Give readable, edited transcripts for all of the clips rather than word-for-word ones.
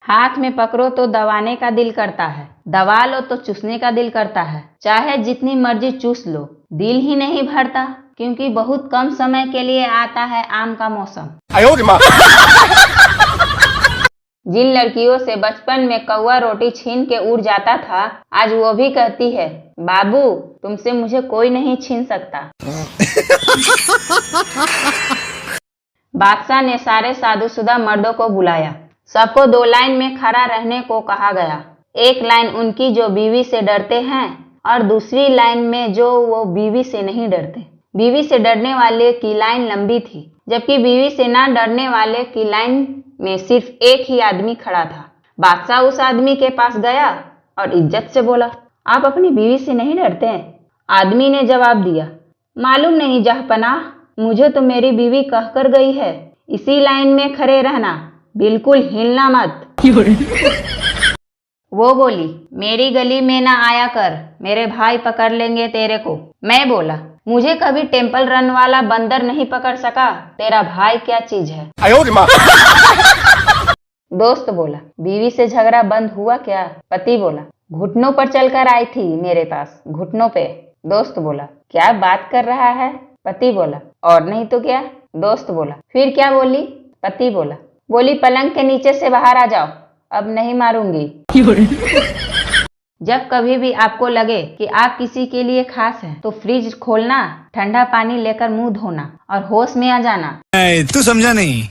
हाथ में पकड़ो तो दबाने का दिल करता है, दबा लो तो चूसने का दिल करता है। चाहे जितनी मर्जी चूस लो, दिल ही नहीं भरता, क्योंकि बहुत कम समय के लिए आता है आम का मौसम। जिन लड़कियों से बचपन में कौवा रोटी छीन के उड़ जाता था, आज वो भी कहती है, बाबू तुमसे मुझे कोई नहीं छीन सकता। बादशाह ने सारे साधुशुदा मर्दों को बुलाया। सबको 2 लाइन में खड़ा रहने को कहा गया। एक लाइन उनकी जो बीवी से डरते हैं और दूसरी लाइन में जो वो बीवी से नहीं डरते। बीवी से डरने वाले की लाइन लंबी थी, जबकि बीवी से ना डरने वाले की लाइन में सिर्फ एक ही आदमी खड़ा था। बादशाह उस आदमी के पास गया और इज्जत से बोला, आप अपनी बीवी से नहीं डरते हैं? आदमी ने जवाब दिया, मालूम नहीं जहाँपनाह, मुझे तो मेरी बीवी कहकर गई है, इसी लाइन में खड़े रहना, बिल्कुल हिलना मत। वो बोली, मेरी गली में ना आया कर, मेरे भाई पकड़ लेंगे तेरे को। मैं बोला, मुझे कभी टेम्पल रन वाला बंदर नहीं पकड़ सका, तेरा भाई क्या चीज है? दोस्त बोला, बीवी से झगड़ा बंद हुआ क्या? पति बोला, घुटनों पर चलकर आई थी मेरे पास, घुटनों पे। दोस्त बोला, क्या बात कर रहा है? पति बोला, और नहीं तो क्या। दोस्त बोला, फिर क्या बोली? पति बोला, बोली पलंग के नीचे से बाहर आ जाओ, अब नहीं मारूंगी। जब कभी भी आपको लगे कि आप किसी के लिए खास हैं, तो फ्रिज खोलना, ठंडा पानी लेकर मुंह धोना और होश में आ जाना। तू समझा नहीं।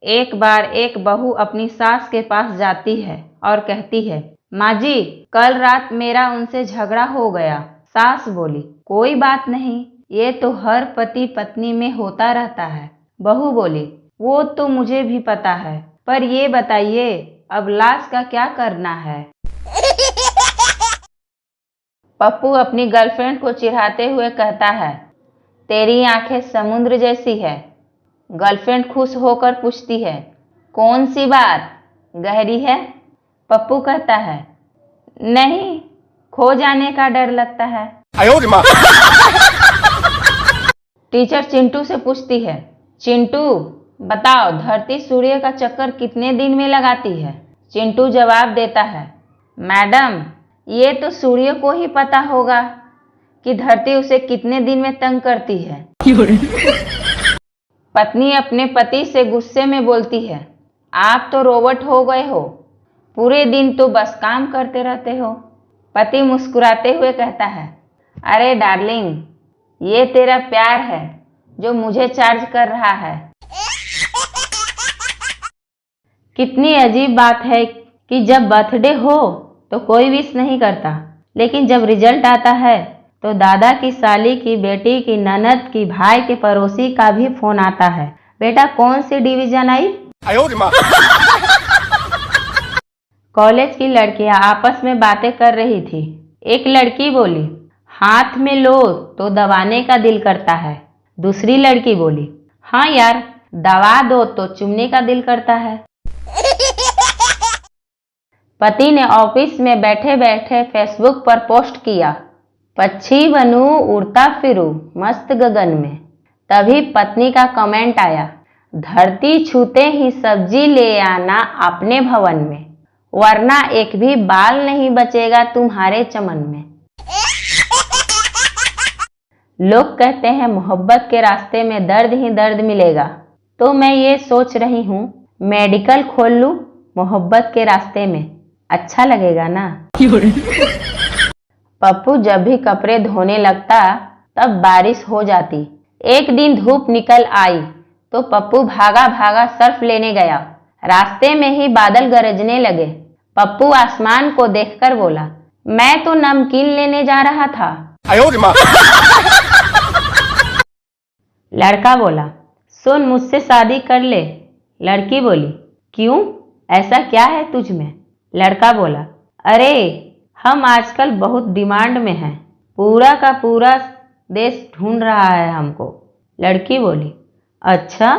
एक बार एक बहू अपनी सास के पास जाती है और कहती है, माँ जी कल रात मेरा उनसे झगड़ा हो गया। सास बोली, कोई बात नहीं, ये तो हर पति पत्नी में होता रहता है। बहू बोली, वो तो मुझे भी पता है, पर ये बताइए अब लाश का क्या करना है? पप्पू अपनी गर्लफ्रेंड को चिढ़ाते हुए कहता है, तेरी आंखें समुद्र जैसी है। गर्लफ्रेंड खुश होकर पूछती है, कौन सी बात, गहरी है? पप्पू कहता है, नहीं, खो जाने का डर लगता है। टीचर चिंटू से पूछती है, चिंटू बताओ धरती सूर्य का चक्कर कितने दिन में लगाती है? चिंटू जवाब देता है, मैडम ये तो सूर्य को ही पता होगा कि धरती उसे कितने दिन में तंग करती है। पत्नी अपने पति से गुस्से में बोलती है, आप तो रोबोट हो गए हो, पूरे दिन तो बस काम करते रहते हो। पति मुस्कुराते हुए कहता है, अरे डार्लिंग, ये तेरा प्यार है जो मुझे चार्ज कर रहा है। कितनी अजीब बात है कि जब बर्थडे हो तो कोई विश नहीं करता, लेकिन जब रिजल्ट आता है तो दादा की साली की बेटी की ननद की भाई के पड़ोसी का भी फोन आता है, बेटा कौन सी डिवीजन आई? कॉलेज की लड़कियां आपस में बातें कर रही थी। एक लड़की बोली, हाथ में लो तो दबाने का दिल करता है। दूसरी लड़की बोली, हाँ यार, दबा दो तो चुमने का दिल करता है। पति ने ऑफिस में बैठे बैठे फेसबुक पर पोस्ट किया, पक्षी बनूं उड़ता फिरूं मस्त गगन में। तभी पत्नी का कमेंट आया, धरती छूते ही सब्जी ले आना अपने भवन में, वरना एक भी बाल नहीं बचेगा तुम्हारे चमन में। लोग कहते हैं मोहब्बत के रास्ते में दर्द ही दर्द मिलेगा, तो मैं ये सोच रही हूँ मेडिकल खोल लूं मोहब्बत के रास्ते में, अच्छा लगेगा ना? पप्पू जब भी कपड़े धोने लगता तब बारिश हो जाती। एक दिन धूप निकल आई तो पप्पू भागा भागा सर्फ लेने गया। रास्ते में ही बादल गरजने लगे। पप्पू आसमान को देखकर बोला, मैं तो नमकीन लेने जा रहा था। लड़का बोला, सुन मुझसे शादी कर ले। लड़की बोली, क्यों, ऐसा क्या है तुझ में? लड़का बोला, अरे हम आजकल बहुत डिमांड में हैं, पूरा का पूरा देश ढूंढ रहा है हमको। लड़की बोली, अच्छा,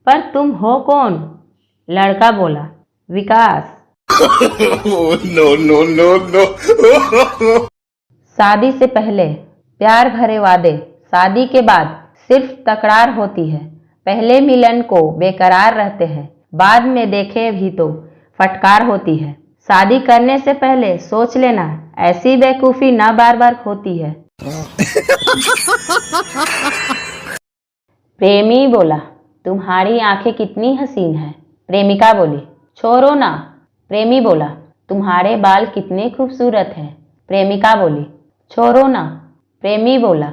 पर तुम हो कौन? लड़का बोला, Vikas. No no no no. शादी से पहले प्यार भरे वादे, शादी के बाद सिर्फ तकरार होती है। पहले मिलन को बेकरार रहते हैं, बाद में देखे भी तो फटकार होती है। शादी करने से पहले सोच लेना, ऐसी बेवकूफी ना बार बार होती है। प्रेमी बोला, तुम्हारी आंखें कितनी हसीन है। प्रेमिका बोली, छोड़ो ना। प्रेमी बोला, तुम्हारे बाल कितने खूबसूरत हैं। प्रेमिका बोली, छोड़ो ना। प्रेमी बोला,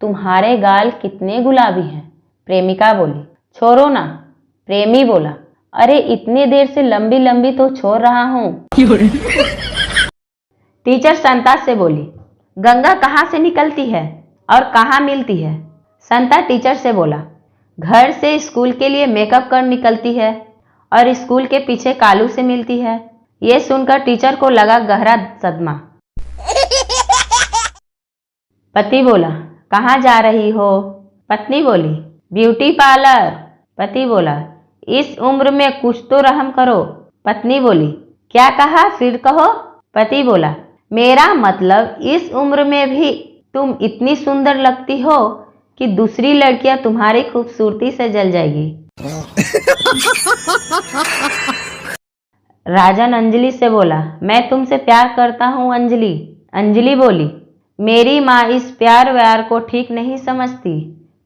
तुम्हारे गाल कितने गुलाबी हैं। प्रेमिका बोली, छोड़ो ना। प्रेमी बोला, अरे इतनी देर से लंबी लंबी तो छोड़ रहा हूँ। टीचर संता से बोली, गंगा कहाँ से निकलती है और कहाँ मिलती है। संता टीचर से बोला, घर से स्कूल के लिए मेकअप कर निकलती है और स्कूल के पीछे कालू से मिलती है। ये सुनकर टीचर को लगा गहरा सदमा। पति बोला, कहाँ जा रही हो। पत्नी बोली, ब्यूटी पार्लर। पति बोला, इस उम्र में कुछ तो रहम करो। पत्नी बोली, क्या कहा, फिर कहो। पति बोला, मेरा मतलब इस उम्र में भी तुम इतनी सुंदर लगती हो कि दूसरी लड़कियां तुम्हारी खूबसूरती से जल जाएगी। राजन अंजलि से बोला, मैं तुमसे प्यार करता हूँ अंजलि। अंजलि बोली, मेरी माँ इस प्यार व्यार को ठीक नहीं समझती,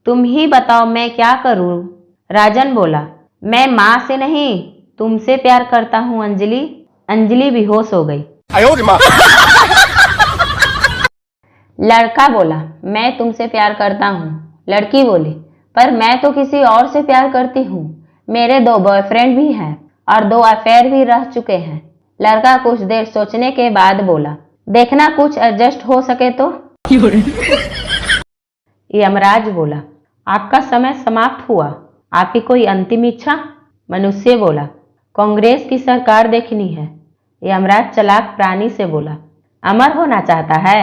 तुम ही बताओ मैं क्या करूँ। राजन बोला, मैं माँ से नहीं तुमसे प्यार करता हूँ अंजलि। अंजलि बेहोश हो गई। लड़का बोला, मैं तुमसे प्यार करता हूँ। लड़की बोली, पर मैं तो किसी और से प्यार करती हूँ। मेरे 2 बॉयफ्रेंड भी हैं और 2 अफेयर भी रह चुके हैं। लड़का कुछ देर सोचने के बाद बोला, देखना कुछ एडजस्ट हो सके तो। यमराज बोला, आपका समय समाप्त हुआ, आपकी कोई अंतिम इच्छा। मनुष्य बोला, कांग्रेस की सरकार देखनी है। यमराज चालाक प्राणी से बोला, अमर होना चाहता है।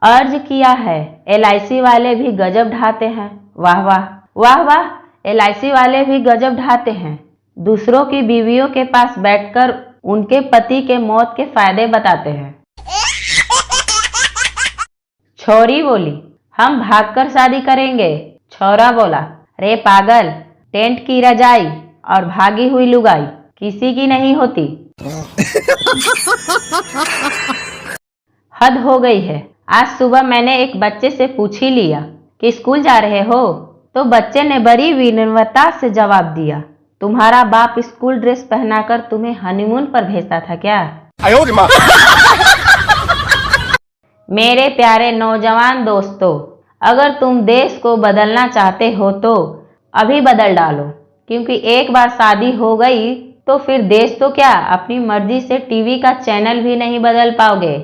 अर्ज किया है, LIC वाले भी गजब ढाते हैं। वाह वाह वाह वाह, LIC वाले भी गजब ढाते हैं। दूसरों की बीवियों के पास बैठकर उनके पति के मौत के फायदे बताते हैं। छोरी बोली, हम भागकर शादी करेंगे। छोरा बोला, रे पागल, टेंट की रजाई और भागी हुई लुगाई किसी की नहीं होती। हद हो गई है। आज सुबह मैंने एक बच्चे से पूछ ही लिया कि स्कूल जा रहे हो, तो बच्चे ने बड़ी विनम्रता से जवाब दिया, तुम्हारा बाप स्कूल ड्रेस पहनाकर तुम्हें हनीमून पर भेजता था क्या। मेरे प्यारे नौजवान दोस्तों, अगर तुम देश को बदलना चाहते हो तो अभी बदल डालो, क्योंकि एक बार शादी हो गई तो फिर देश तो क्या, अपनी मर्जी से टीवी का चैनल भी नहीं बदल पाओगे।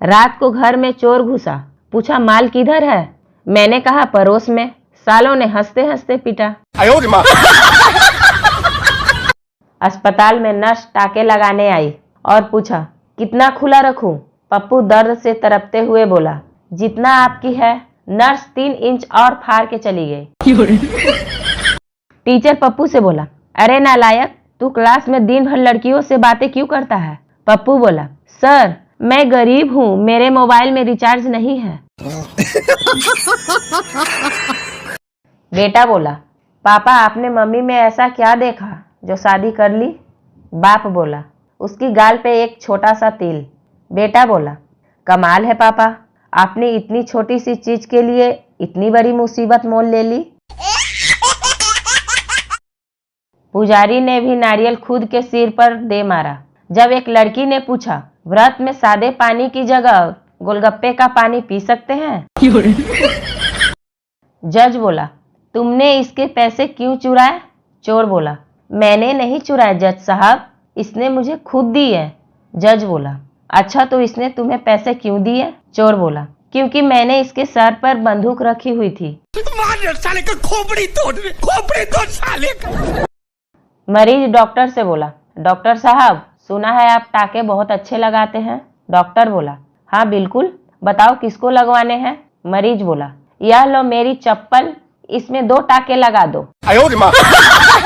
रात को घर में चोर घुसा, पूछा माल किधर है। मैंने कहा पड़ोस में। सालों ने हंसते हंसते पीटा। अस्पताल में नर्स टाके लगाने आई और पूछा, कितना खुला रखूं। पप्पू दर्द से तड़पते हुए बोला, जितना आपकी है। नर्स 3 इंच और फाड़ के चली गई। टीचर पप्पू से बोला, अरे नालायक, तू क्लास में दिन भर लड़कियों से बातें क्यों करता है। पप्पू बोला, सर मैं गरीब हूँ, मेरे मोबाइल में रिचार्ज नहीं है। बेटा बोला, पापा आपने मम्मी में ऐसा क्या देखा जो शादी कर ली। बाप बोला, उसकी गाल पे एक छोटा सा तिल। बेटा बोला, कमाल है पापा, आपने इतनी छोटी सी चीज के लिए इतनी बड़ी मुसीबत मोल ले ली। पुजारी ने भी नारियल खुद के सिर पर दे मारा। जब एक लड़की ने पूछा, व्रत में सादे पानी की जगह गोलगप्पे का पानी पी सकते हैं। जज बोला, तुमने इसके पैसे क्यों चुराए। चोर बोला, मैंने नहीं चुराए जज साहब, इसने मुझे खुद दिए। जज बोला, अच्छा तो इसने तुम्हें पैसे क्यों दिए। चोर बोला, क्योंकि मैंने इसके सर पर बंदूक रखी हुई थी। साले का खोपड़ी तोड़ साले का। मरीज डॉक्टर से बोला, डॉक्टर साहब सुना है आप टाके बहुत अच्छे लगाते हैं। डॉक्टर बोला, हाँ बिल्कुल, बताओ किसको लगवाने हैं। मरीज बोला, यह लो मेरी चप्पल, इसमें 2 टाके लगा दो।